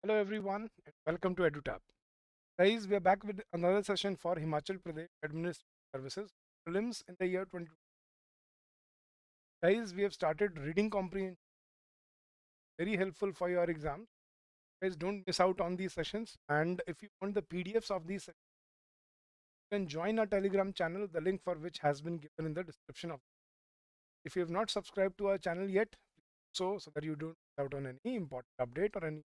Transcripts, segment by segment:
Hello everyone, and welcome to EduTap. Guys, we are back with another session for Himachal Pradesh Administrative Services Prelims in the year 2020. Guys, we have started reading comprehension, very helpful for your exams. Guys, don't miss out on these sessions. And if you want the PDFs of these sessions, you can join our Telegram channel, the link for which has been given in the description of. If you have not subscribed to our channel yet, so that you don't miss out on any important update or any.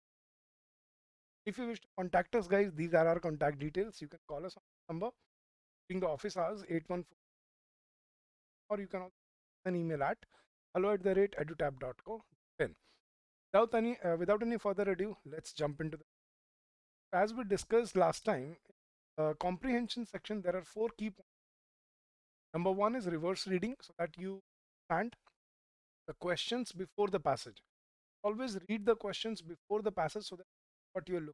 If you wish to contact us, guys, these are our contact details. You can call us on the number during the office hours 814, or you can also send an email at hello@edutap.co.in. Without any further ado, let's jump into the. As we discussed last time, comprehension section, there are four key points. Number one is reverse reading, so that you understand the questions before the passage. Always read the questions before the passage so that what you're looking.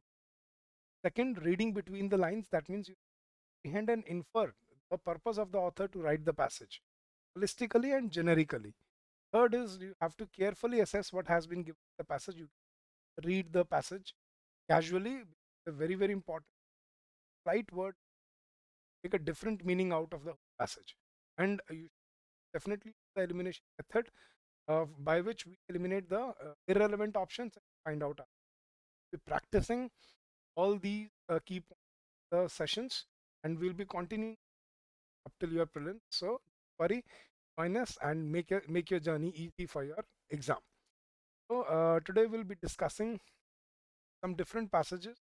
Second, reading between the lines. That means you comprehend and infer the purpose of the author to write the passage holistically and generically. Third is you have to carefully assess what has been given in the passage. You read the passage casually. A very, very important slight word make a different meaning out of the passage. And you definitely use the elimination method by which we eliminate the irrelevant options and find out. We're practicing all these key sessions, and we'll be continuing up till your prelims. So worry, join us and make your journey easy for your exam. So today we'll be discussing some different passages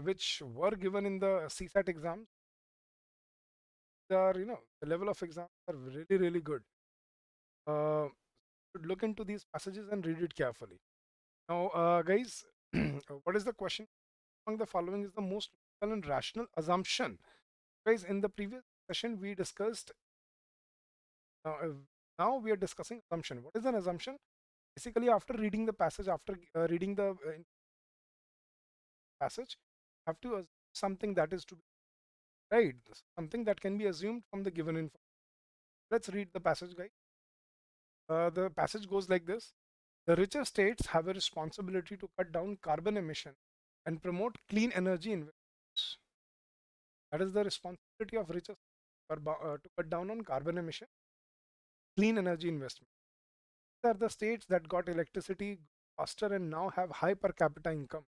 which were given in the CSAT exams. They are, the level of exams are really, really good. Should look into these passages and read it carefully. Now, guys, what is the question? Among the following is the most logical and rational assumption. Guys, in the previous session, we discussed, now we are discussing assumption. What is an assumption? Basically, after reading the passage, after reading the passage, have to assume something that is to be right, something that can be assumed from the given info. Let's read the passage, guys. The passage goes like this. The richer states have a responsibility to cut down carbon emission and promote clean energy investments. That is the responsibility of richer states to cut down on carbon emission, clean energy investment. These are the states that got electricity faster and now have high per capita income,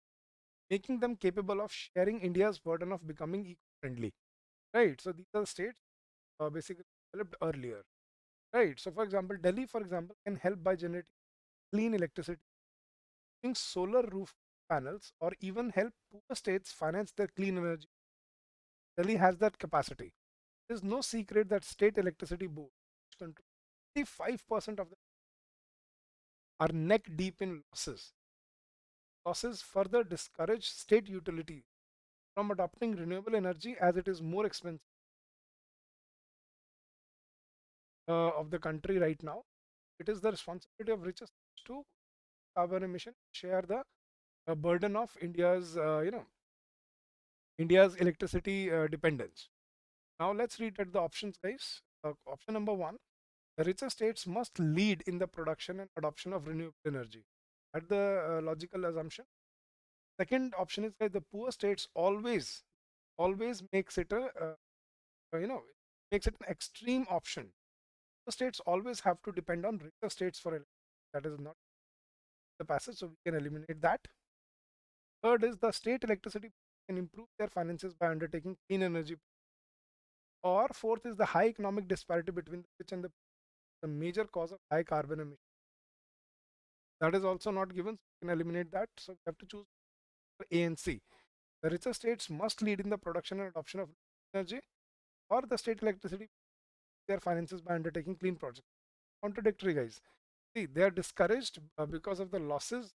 making them capable of sharing India's burden of becoming eco-friendly. Right. So these are the states basically developed earlier. Right. So for example, Delhi, for example, can help by generating clean electricity using solar roof panels or even help poor states finance their clean energy. Delhi has that capacity. It is no secret that state electricity boards control 55% of them are neck deep in losses. Losses further discourage state utilities from adopting renewable energy as it is more expensive of the country right now. It is the responsibility of richest to carbon emission share the burden of India's electricity dependence. Now let's read at the options, guys. Option number one: the richer states must lead in the production and adoption of renewable energy. That's the logical assumption. Second option is that the poor states always makes it makes it an extreme option. The states always have to depend on richer states for electricity. That is not the passage, so we can eliminate that. Third is the state electricity can improve their finances by undertaking clean energy. Or fourth is the high economic disparity between the rich and the major cause of high carbon emission. That is also not given, so we can eliminate that. So we have to choose A and C. The richer states must lead in the production and adoption of energy, or the state electricity their finances by undertaking clean projects. Contradictory, guys. See, they are discouraged because of the losses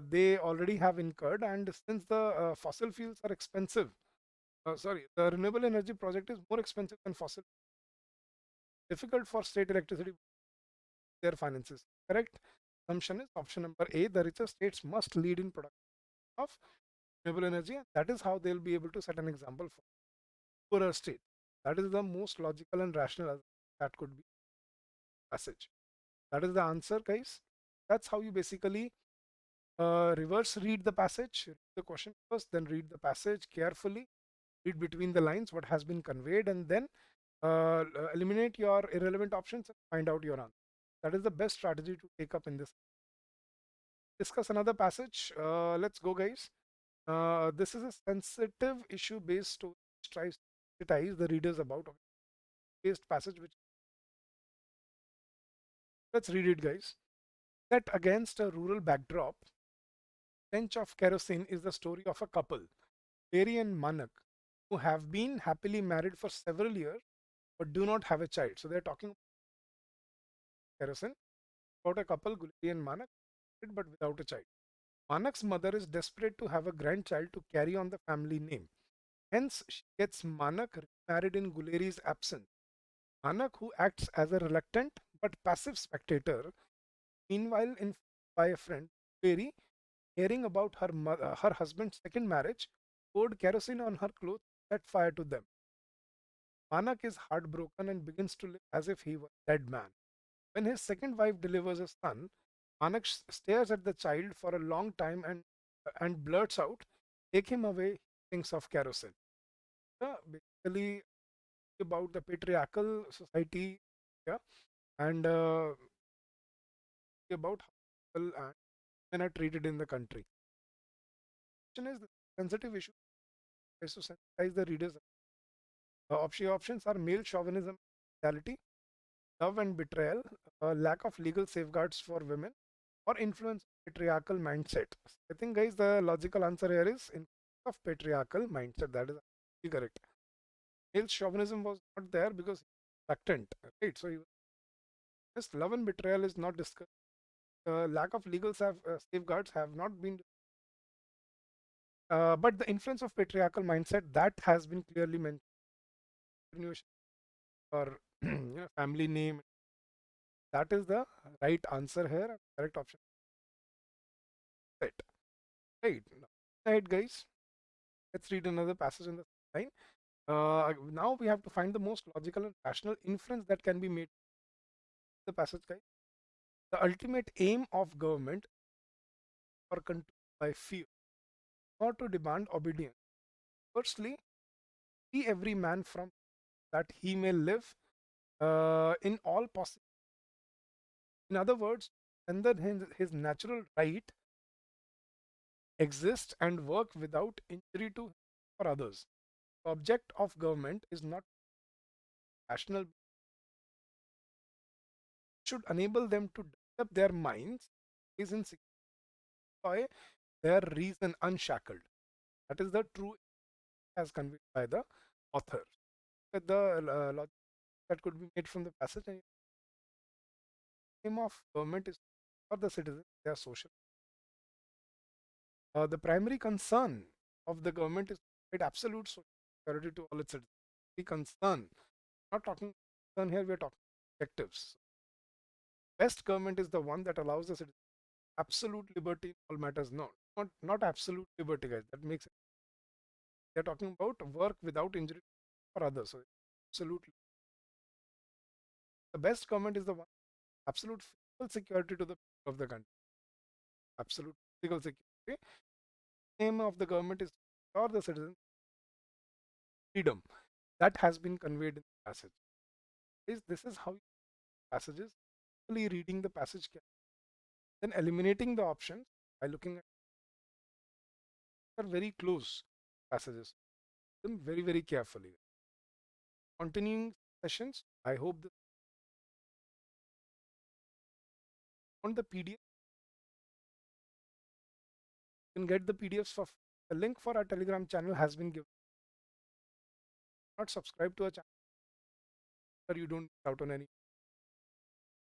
they already have incurred, and since the fossil fuels are expensive, the renewable energy project is more expensive than fossil. Difficult for state electricity their finances. Correct assumption is option number A. The richer states must lead in production of renewable energy, and that is how they'll be able to set an example for poorer state. That is the most logical and rational that could be passage. That is the answer, guys. That's how you basically Reverse read the passage, read the question first, then read the passage carefully, read between the lines what has been conveyed, and then eliminate your irrelevant options and find out your answer. That is the best strategy to take up in this. Discuss another passage. Let's go, guys. This is a sensitive issue based story which tries to sensitize the readers about a based passage. Which let's read it, guys. Set against a rural backdrop, Stench of Kerosene is the story of a couple, Terry and Manak, who have been happily married for several years but do not have a child. So they're talking about Kerosene, about a couple, Gulati and Manak, but without a child. Manak's mother is desperate to have a grandchild to carry on the family name. Hence, she gets Manak remarried in Guleri's absence. Manak, who acts as a reluctant but passive spectator, meanwhile informed by a friend, Guleri, hearing about her husband's second marriage, poured kerosene on her clothes, set fire to them. Manak is heartbroken and begins to live as if he were a dead man. When his second wife delivers a son, Manak stares at the child for a long time and blurts out, "Take him away." He thinks of kerosene. Basically, about the patriarchal society, yeah, and about how people and men are treated in the country. Question is the sensitive issue is to sensitize the readers. Options are male chauvinism, brutality, love and betrayal, lack of legal safeguards for women, or influence of patriarchal mindset. I think, guys, the logical answer here is influence of patriarchal mindset. That is absolutely correct. Male chauvinism was not there because he was reluctant, right? So, this love and betrayal is not discussed. Lack of legal safeguards have not been, but the influence of patriarchal mindset that has been clearly mentioned. Or family name. That is the right answer here. Correct option. Right. Right. Right, guys. Let's read another passage in the line. Now we have to find the most logical and rational inference that can be made. The passage, guys. The ultimate aim of government or control by fear, not to demand obedience. Firstly, free every man from that he may live in all possible. In other words, under his natural right exist and work without injury to him or others. The object of government is not rational, should enable them to develop their minds, is in secure their reason unshackled. That is the true as conveyed by the author. But the logic that could be made from the passage, and the aim of government is for the citizens, their social. The primary concern of the government is to provide absolute social security to all its citizens. The concern, not talking concern here, we are talking objectives. Best government is the one that allows the citizen absolute liberty in all matters. No, not absolute liberty, guys. That makes it. They're talking about work without injury for others. So absolutely, the best government is the one absolute physical security to the people of the country. Absolute physical security. Aim of the government is for the citizens freedom. That has been conveyed in the passage. This is how passages. Really reading the passage, then eliminating the options by looking at are very close passages. Them very carefully. Continuing sessions. I hope that on the PDF you can get the PDFs for the link for our Telegram channel has been given. Not subscribe to our channel so you don't miss out on any.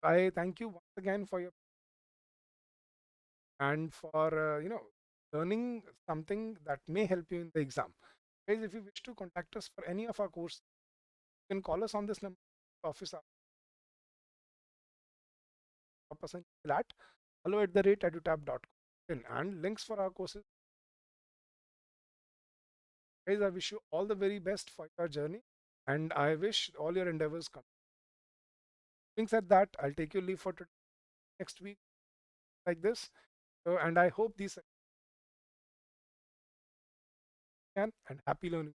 I thank you once again for your and for learning something that may help you in the exam. Guys, if you wish to contact us for any of our courses, you can call us on this number office person at hello@edutap.com and links for our courses. Guys, I wish you all the very best for your journey and I wish all your endeavors come. Having said that, I'll take your leave for today, next week like this. So, and I hope these can and happy learning.